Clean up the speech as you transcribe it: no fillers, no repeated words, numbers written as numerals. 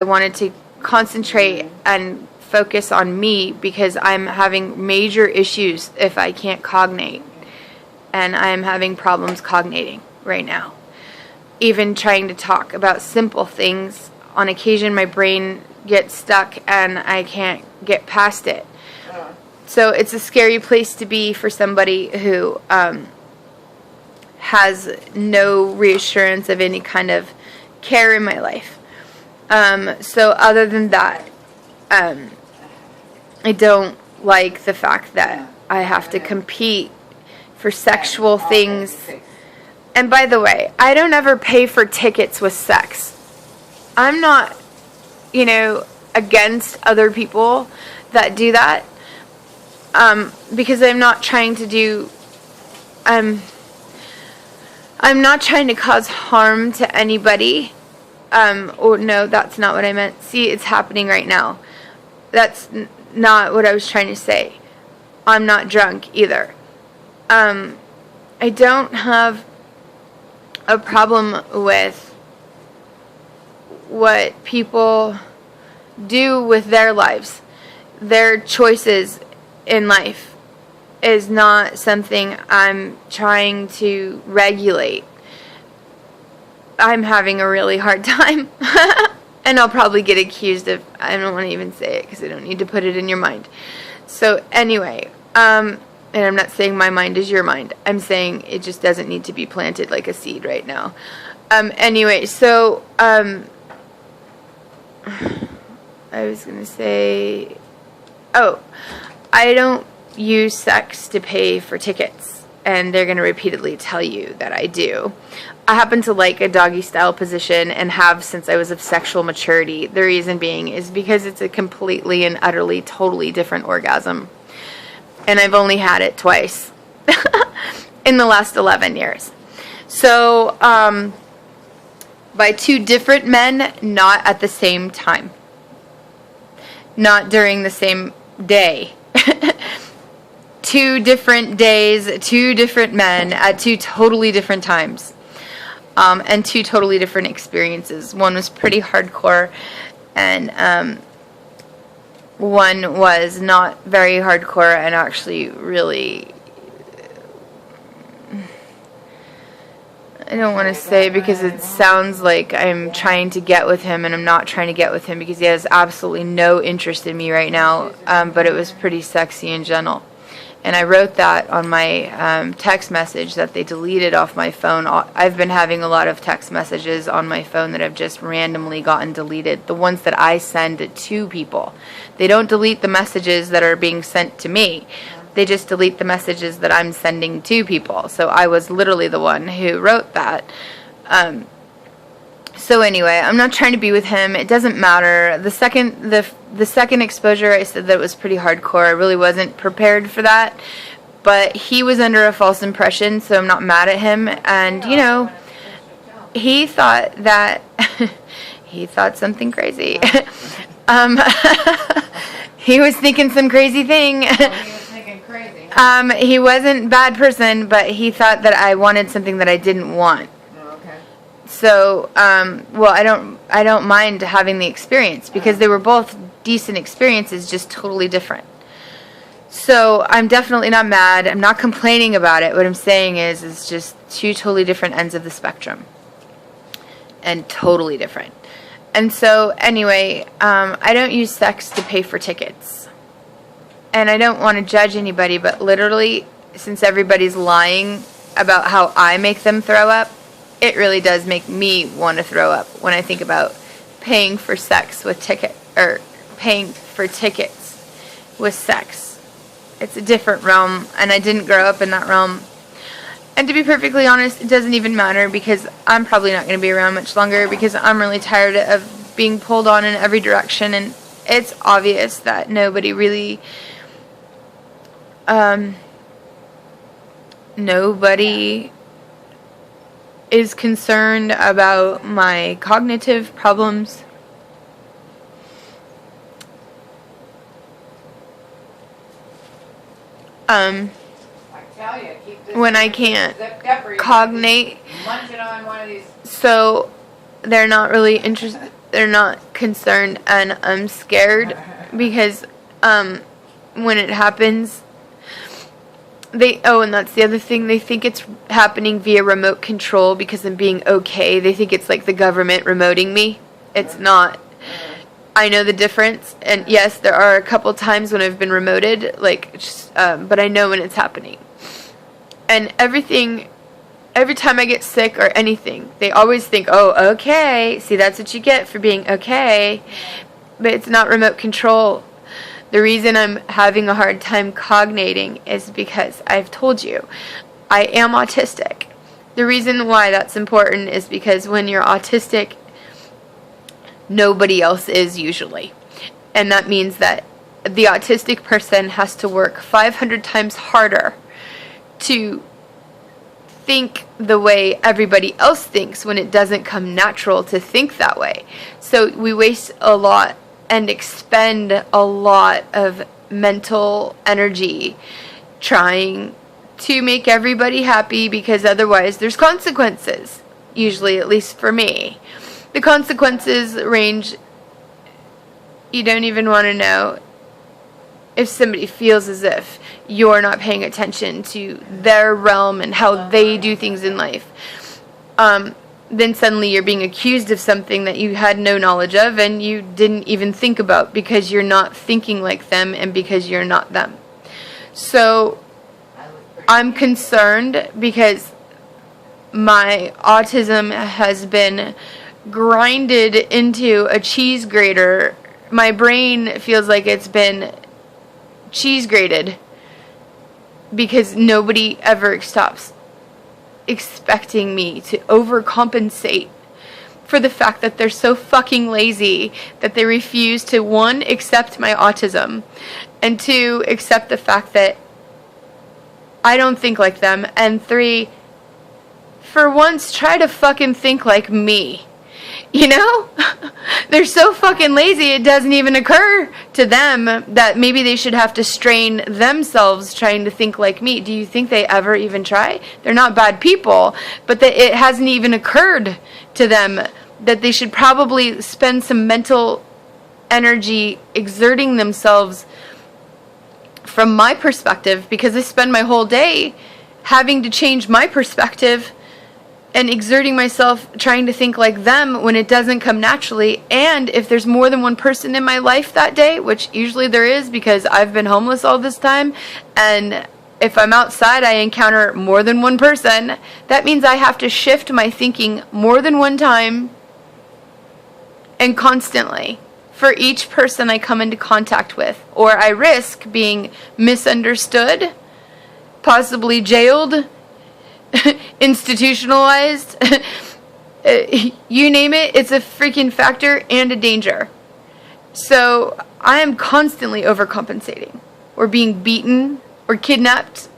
I wanted to concentrate and focus on me because I'm having major issues if I can't cognate. And I'm having problems cognating right now. Even trying to talk about simple things, on occasion my brain gets stuck and I can't get past it. So it's a scary place to be for somebody who has no reassurance of any kind of care in my life. So other than that, I don't like the fact that I have to compete for sexual things. And by the way, I don't ever pay for tickets with sex. I'm not, against other people that do that. Because I'm not trying to do, I'm not trying to cause harm to anybody. Or no, that's not what I meant. See, it's happening right now. That's not what I was trying to say. I'm not drunk either. I don't have a problem with what people do with their lives. Their choices in life is not something I'm trying to regulate. I'm having a really hard time. And I'll probably get accused of, I don't want to even say it because I don't need to put it in your mind. So anyway, and I'm not saying my mind is your mind. I'm saying it just doesn't need to be planted like a seed right now. Anyway, so I was going to say, I don't use sex to pay for tickets. And they're going to repeatedly tell you that I do. I happen to like a doggy style position and have since I was of sexual maturity. The reason being is because it's a completely and utterly, totally different orgasm. And I've only had it twice in the last 11 years. So, by two different men, not at the same time. Not during the same day. 2 different days, 2 different men at 2 totally different times. And 2 totally different experiences. One was pretty hardcore, and one was not very hardcore and actually really, I don't want to say because it sounds like I'm trying to get with him, and I'm not trying to get with him because he has absolutely no interest in me right now, but it was pretty sexy and gentle. And I wrote that on my text message that they deleted off my phone. I've been having a lot of text messages on my phone that have just randomly gotten deleted. The ones that I send to people. They don't delete the messages that are being sent to me. They just delete the messages that I'm sending to people. So I was literally the one who wrote that. So anyway, I'm not trying to be with him. It doesn't matter. The second exposure, I said that it was pretty hardcore. I really wasn't prepared for that. But he was under a false impression, so I'm not mad at him. And, he thought that, he thought something crazy. He was thinking some crazy thing. He wasn't a bad person, but he thought that I wanted something that I didn't want. So, I don't mind having the experience because they were both decent experiences, just totally different. So, I'm definitely not mad. I'm not complaining about it. What I'm saying is it's just 2 totally different ends of the spectrum. And totally different. And so, anyway, I don't use sex to pay for tickets. And I don't want to judge anybody, but literally, since everybody's lying about how I make them throw up, it really does make me want to throw up when I think about paying for sex with paying for tickets with sex. It's a different realm, and I didn't grow up in that realm. And to be perfectly honest, it doesn't even matter because I'm probably not going to be around much longer because I'm really tired of being pulled on in every direction, and it's obvious that nobody really, nobody is concerned about my cognitive problems. I tell you, keep this when I can't zipped up or you're cognate, munching on one of these. so they're not really interested. they're not concerned, and I'm scared because when it happens, and that's the other thing, they think it's happening via remote control because I'm being okay. They think it's like the government remoting me. It's not. I know the difference, and yes, there are a couple times when I've been remoted, but I know when it's happening. And every time I get sick or anything, they always think, oh, okay, see, that's what you get for being okay, but it's not remote control. The reason I'm having a hard time cognating is because I've told you, I am autistic. The reason why that's important is because when you're autistic, nobody else is usually. And that means that the autistic person has to work 500 times harder to think the way everybody else thinks when it doesn't come natural to think that way. So we waste a lot and expend a lot of mental energy trying to make everybody happy, because otherwise there's consequences, usually, at least for me. The consequences range, you don't even want to know. If somebody feels as if you're not paying attention to their realm and how they do things in life, then suddenly you're being accused of something that you had no knowledge of and you didn't even think about, because you're not thinking like them and because you're not them. So I'm concerned because my autism has been grinded into a cheese grater. My brain feels like it's been cheese grated because nobody ever stops expecting me to overcompensate for the fact that they're so fucking lazy that they refuse to, one, accept my autism, and two, accept the fact that I don't think like them, and three, for once, try to fucking think like me. You know? They're so fucking lazy, it doesn't even occur to them that maybe they should have to strain themselves trying to think like me. Do you think they ever even try? They're not bad people, but it hasn't even occurred to them that they should probably spend some mental energy exerting themselves from my perspective, because I spend my whole day having to change my perspective and exerting myself trying to think like them when it doesn't come naturally. And if there's more than one person in my life that day, which usually there is because I've been homeless all this time, and if I'm outside I encounter more than one person, that means I have to shift my thinking more than one time and constantly for each person I come into contact with, or I risk being misunderstood, possibly jailed, institutionalized, you name it, it's a freaking factor and a danger. So I am constantly overcompensating, or being beaten, or kidnapped,